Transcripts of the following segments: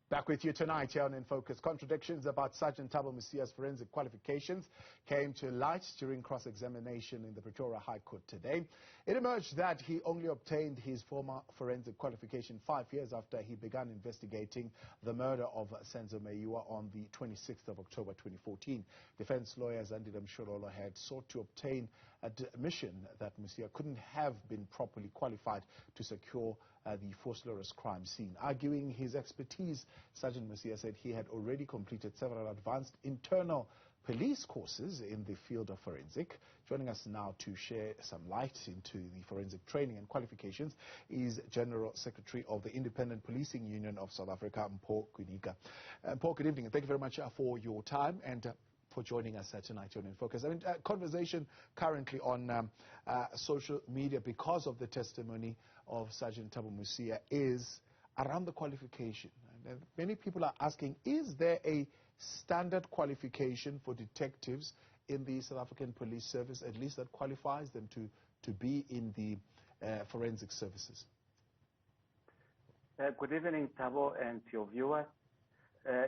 Back with you tonight here on In Focus. Contradictions about Sergeant Thabo Mosia's forensic qualifications came to light during cross-examination in the Pretoria High Court today. It emerged that he only obtained his former forensic qualification 5 years after he began investigating the murder of Senzo Meyiwa on the 26th of October 2014. Defense lawyer Zandile Mshololo had sought to obtain admission that Mosia couldn't have been properly qualified to secure the Vosloorus crime scene. Arguing his expertise, Sergeant Mosia said he had already completed several advanced internal police courses in the field of forensic. Joining us now to share some light into the forensic training and qualifications is General Secretary of the Independent Policing Union of South Africa, Mpho Kwinika. Mpho, good evening, and thank you very much for your time and for joining us tonight on In Focus. I mean, conversation currently on social media because of the testimony of Sergeant Thabo Mosia is around the qualification. And many people are asking, is there a standard qualification for detectives in the South African Police Service, at least that qualifies them to be in the forensic services? Good evening, Thabo, and to your viewers.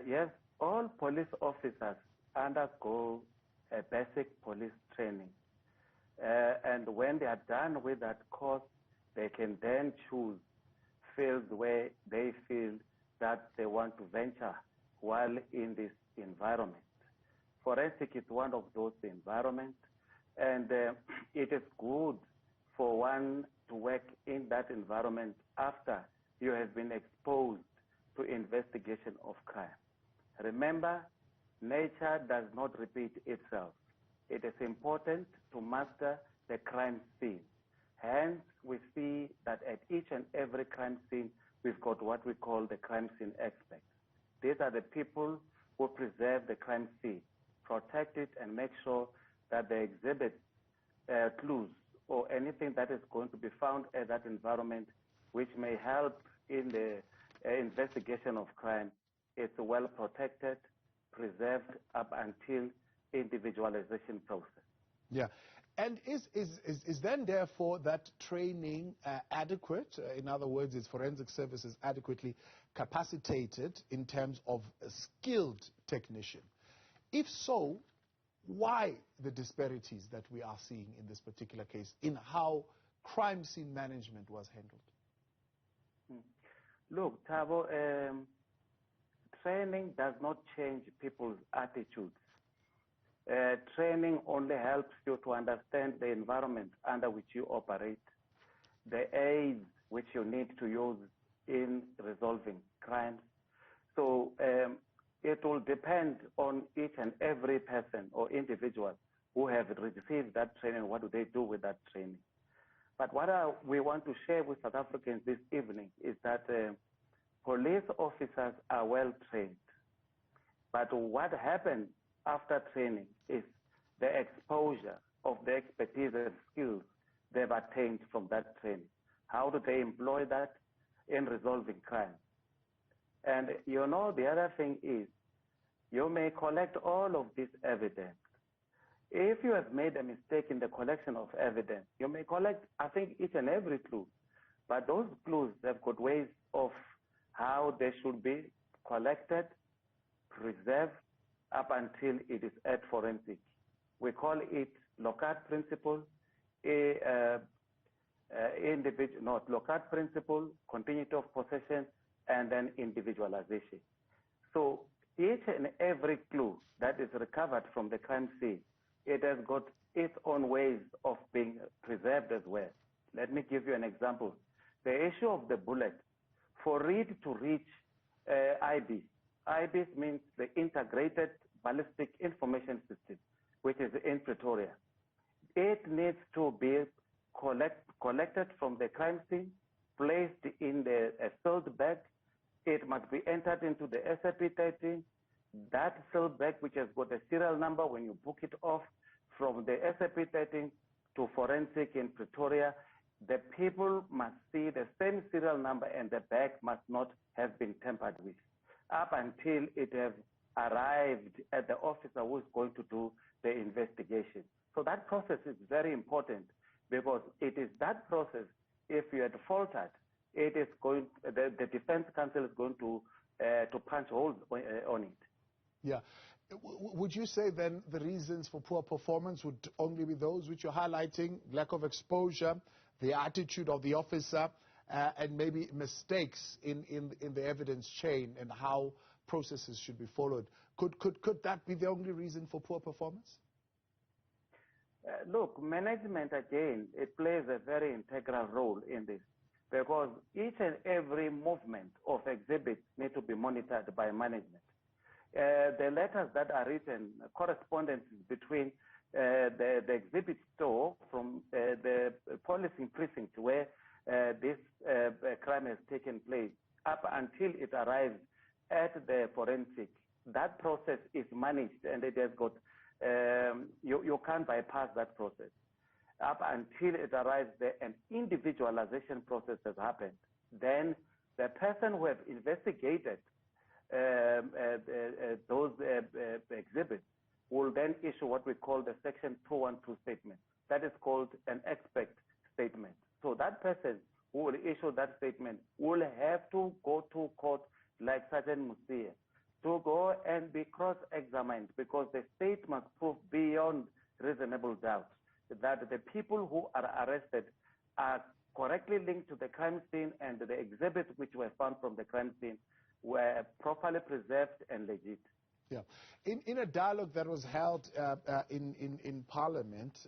Yes, all police officers undergo a basic police training. And when they are done with that course, they can then choose fields where they feel that they want to venture while in this environment. Forensic is one of those environments, and it is good for one to work in that environment after you have been exposed to investigation of crime. Remember, nature does not repeat itself. It is important to master the crime scene. Hence, we see that at each and every crime scene, we've got what we call the crime scene experts. These are the people who preserve the crime scene, protect it, and make sure that they exhibit clues or anything that is going to be found at that environment which may help in the investigation of crime. It's well protected, preserved up until individualization process. Yeah. And is then therefore that training adequate? In other words, is forensic services adequately capacitated in terms of a skilled technician? If so, why the disparities that we are seeing in this particular case in how crime scene management was handled? Look, Thabo, training does not change people's attitudes. Training only helps you to understand the environment under which you operate, the aids which you need to use in resolving crimes. So it will depend on each and every person or individual who have received that training. What do they do with that training? But what we want to share with South Africans this evening is that police officers are well trained. But what happens after training is the exposure of the expertise and skills they've attained from that training. How do they employ that in resolving crime? And you know, the other thing is, you may collect all of this evidence. If you have made a mistake in the collection of evidence, you may collect, I think, each and every clue. But those clues have got ways of how they should be collected, preserved, up until it is at forensic. We call it locate principle, locate principle, continuity of possession, and then individualization. So each and every clue that is recovered from the crime scene, it has got its own ways of being preserved as well. Let me give you an example. The issue of the bullet, for it to reach IBIS, IBIS means the Integrated Ballistic Information System, which is in Pretoria. It needs to be collected from the crime scene, placed in a sealed bag. It must be entered into the SAP13. That sealed bag, which has got a serial number, when you book it off from the SAP13 to forensic in Pretoria, the people must see the same serial number and the bag must not have been tampered with up until it has arrived at the officer who is going to do the investigation. So that process is very important because it is that process, if you had faltered, it is going, the defense counsel is going to to punch holes on it. Yeah. Would you say then the reasons for poor performance would only be those which you're highlighting, lack of exposure, the attitude of the officer, and maybe mistakes in the evidence chain and how processes should be followed? Could that be the only reason for poor performance? Look, management, again, it plays a very integral role in this, because each and every movement of exhibits need to be monitored by management. The letters that are written, correspondences between the exhibit store from the policing precinct where this crime has taken place up until it arrives at the forensic, that process is managed, and it has got, you can't bypass that process. Up until it arrives there, an individualization process has happened. Then the person who have investigated those exhibits will then issue what we call the Section 212 statement. That is called an expert statement. So that person who will issue that statement will have to go to court like Sergeant Mosia to go and be cross-examined, because the state must prove beyond reasonable doubt that the people who are arrested are correctly linked to the crime scene, and the exhibits which were found from the crime scene were properly preserved and legit. Yeah. In a dialogue that was held in Parliament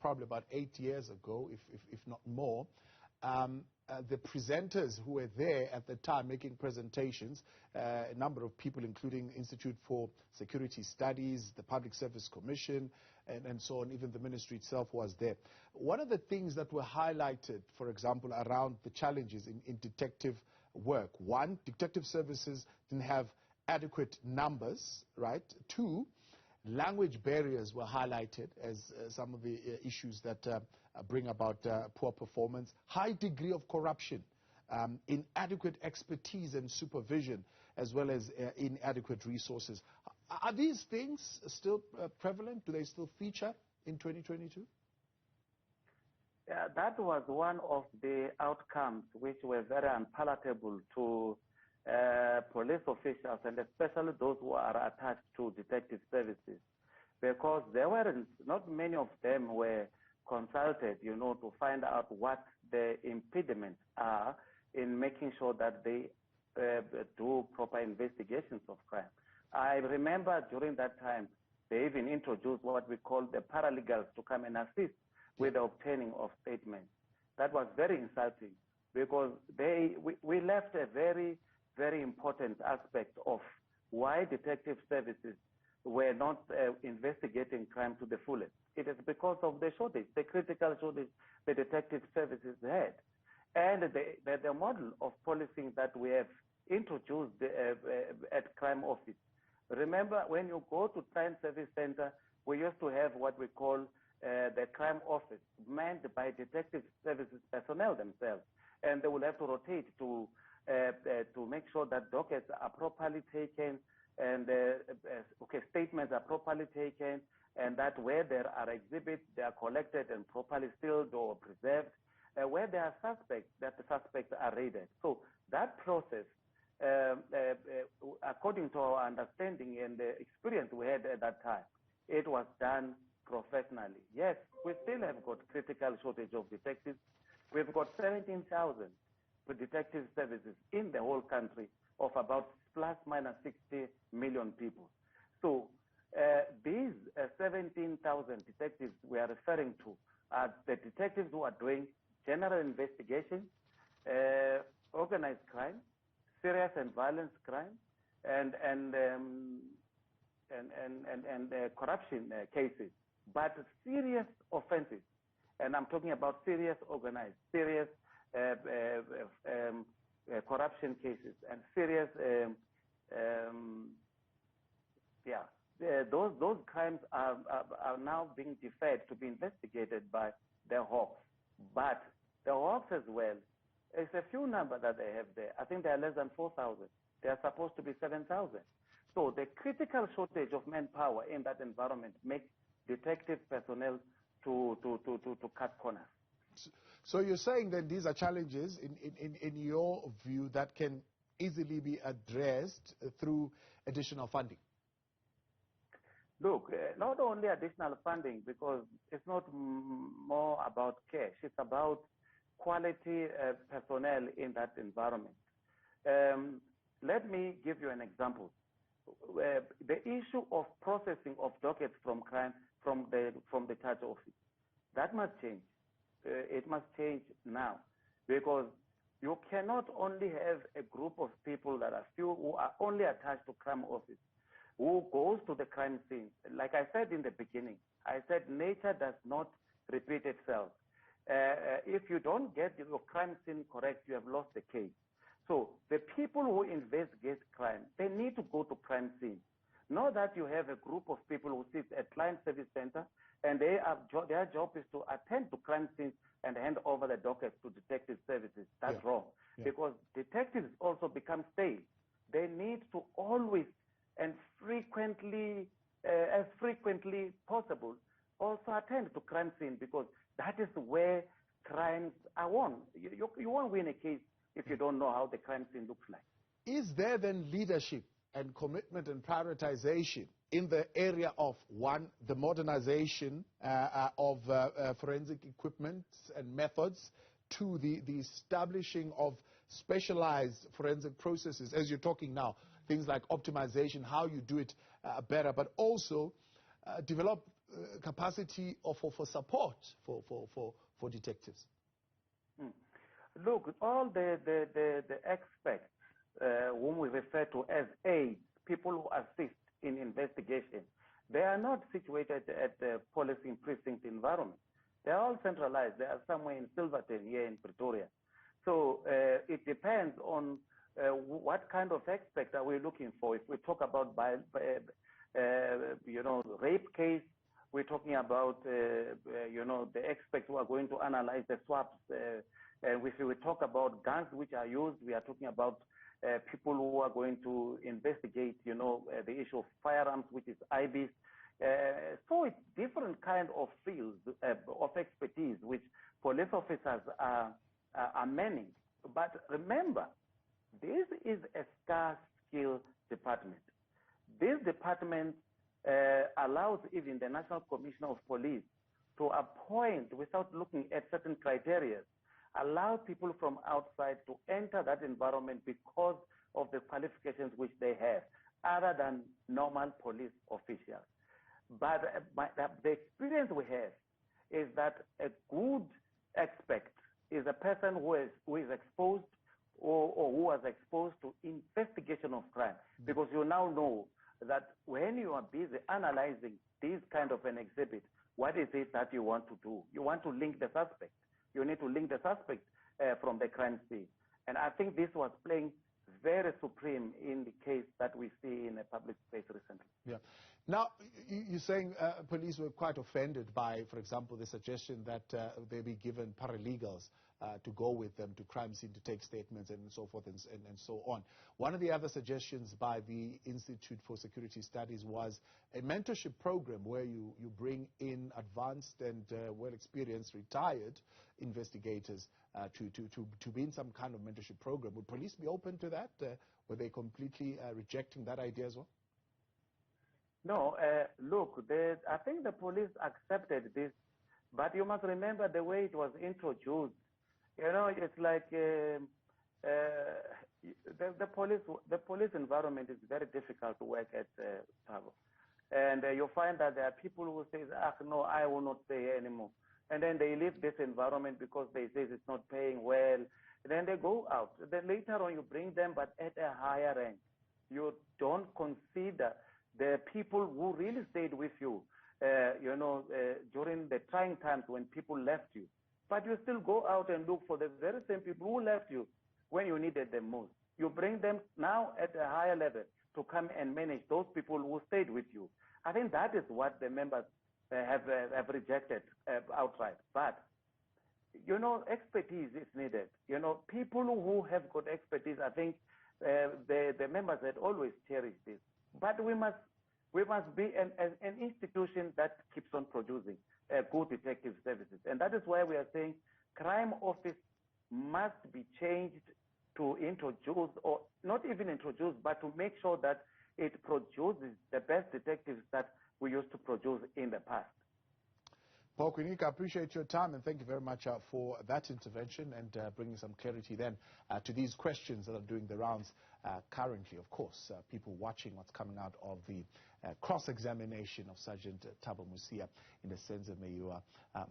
probably about 8 years ago, if not more, the presenters who were there at the time making presentations, a number of people, including Institute for Security Studies, the Public Service Commission, and so on, even the ministry itself was there. One of the things that were highlighted, for example, around the challenges in detective work: one, detective services didn't have adequate numbers, right? Two, language barriers were highlighted as some of the issues that bring about poor performance. High degree of corruption, inadequate expertise and supervision, as well as inadequate resources. Are these things still prevalent? Do they still feature in 2022? That was one of the outcomes which were very unpalatable to police officials, and especially those who are attached to detective services, because not many of them were consulted, to find out what the impediments are in making sure that they do proper investigations of crime. I remember during that time, they even introduced what we call the paralegals to come and assist with the obtaining of statements. That was very insulting, because we left a very, very important aspect of why detective services were not investigating crime to the fullest. It is because of the shortage, the critical shortage the detective services had. And the model of policing that we have introduced at crime office. Remember, when you go to Crime Service Center, we used to have what we call the crime office, manned by detective services personnel themselves. And they will have to rotate to make sure that dockets are properly taken, and statements are properly taken, and that where there are exhibits, they are collected and properly sealed or preserved. Where there are suspects, that the suspects are raided. So that process, according to our understanding and the experience we had at that time, it was done professionally. Yes, we still have got critical shortage of detectives. We've got 17,000 detective services in the whole country of about plus minus 60 million people. So these 17,000 detectives we are referring to are the detectives who are doing general investigation, organized crime, serious and violent crime, and corruption cases. But serious offenses, and I'm talking about serious organized, serious corruption cases, and serious, those crimes are now being deferred to be investigated by the Hawks. But the Hawks as well, it's a few number that they have there. I think they are less than 4,000. They are supposed to be 7,000. So the critical shortage of manpower in that environment makes detective personnel to cut corners. So you're saying that these are challenges, in your view, that can easily be addressed through additional funding? Look, not only additional funding, because it's not more about cash, it's about quality personnel in that environment. Let me give you an example. The issue of processing of dockets from crime from the charge office, that must change. It must change now, because you cannot only have a group of people that are few who are only attached to crime office, who goes to the crime scene. Like I said in the beginning, I said nature does not repeat itself. If you don't get your crime scene correct, you have lost the case. So the people who investigate crime, they need to go to crime scene. Not that you have a group of people who sit at client service center and their job is to attend to crime scenes and hand over the dockets to detective services. That's wrong. Because detectives also become stale. They need to always and frequently, as frequently possible, also attend to crime scene, because that is where crimes are won. You won't win a case if you don't know how the crime scene looks like. Is there then leadership and commitment and prioritization in the area of, one, the modernization of forensic equipment and methods, two, the establishing of specialized forensic processes, as you're talking now, things like optimization, how you do it better, but also develop capacity for support for detectives? Look, all the experts whom we refer to as aides, people who assist in investigation, they are not situated at the policing precinct environment. They are all centralized. They are somewhere in Silverton here in Pretoria. So it depends on what kind of expert are we looking for. If we talk about rape case, we're talking about the experts who are going to analyze the swaps. If we talk about guns which are used, we are talking about people who are going to investigate, the issue of firearms, which is IBs. So it's different kind of fields of expertise which police officers are manning. But remember, this is a scarce skill department. This department allows even the National Commissioner of Police to appoint, without looking at certain criteria, allow people from outside to enter that environment because of the qualifications which they have, other than normal police officials. But the experience we have is that a good expert is a person who is exposed or who was exposed to investigation of crime. Because you now know that when you are busy analyzing this kind of an exhibit, what is it that you want to do? You want to link the suspect. You need to link the suspect from the crime scene. And I think this was playing very supreme in the case that we see in a public space recently. Yeah. Now, you're saying police were quite offended by, for example, the suggestion that they be given paralegals to go with them to crime scene to take statements and so forth and so on. One of the other suggestions by the Institute for Security Studies was a mentorship program where you bring in advanced and well-experienced retired investigators to be in some kind of mentorship program. Would police be open to that? Were they completely rejecting that idea as well? No, look, I think the police accepted this, but you must remember the way it was introduced. It's like the police environment is very difficult to work at, Thabo. And you'll find that there are people who say, no, I will not stay here anymore. And then they leave this environment because they say it's not paying well. And then they go out. Then later on you bring them, but at a higher rank. You don't consider the people who really stayed with you, during the trying times when people left you. But you still go out and look for the very same people who left you when you needed them most. You bring them now at a higher level to come and manage those people who stayed with you. I think that is what the members have rejected outright. But, expertise is needed. People who have got expertise, I think the members had always cherished this. But we must be an institution that keeps on producing good detective services. And that is why we are saying crime office must be changed to introduce, or not even introduce, but to make sure that it produces the best detectives that we used to produce in the past. Paul Kwinika, I appreciate your time and thank you very much for that intervention and bringing some clarity then to these questions that are doing the rounds currently. Of course, people watching what's coming out of the cross-examination of Sergeant Thabo Mosia in the Senzo Meyiwa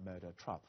murder trial.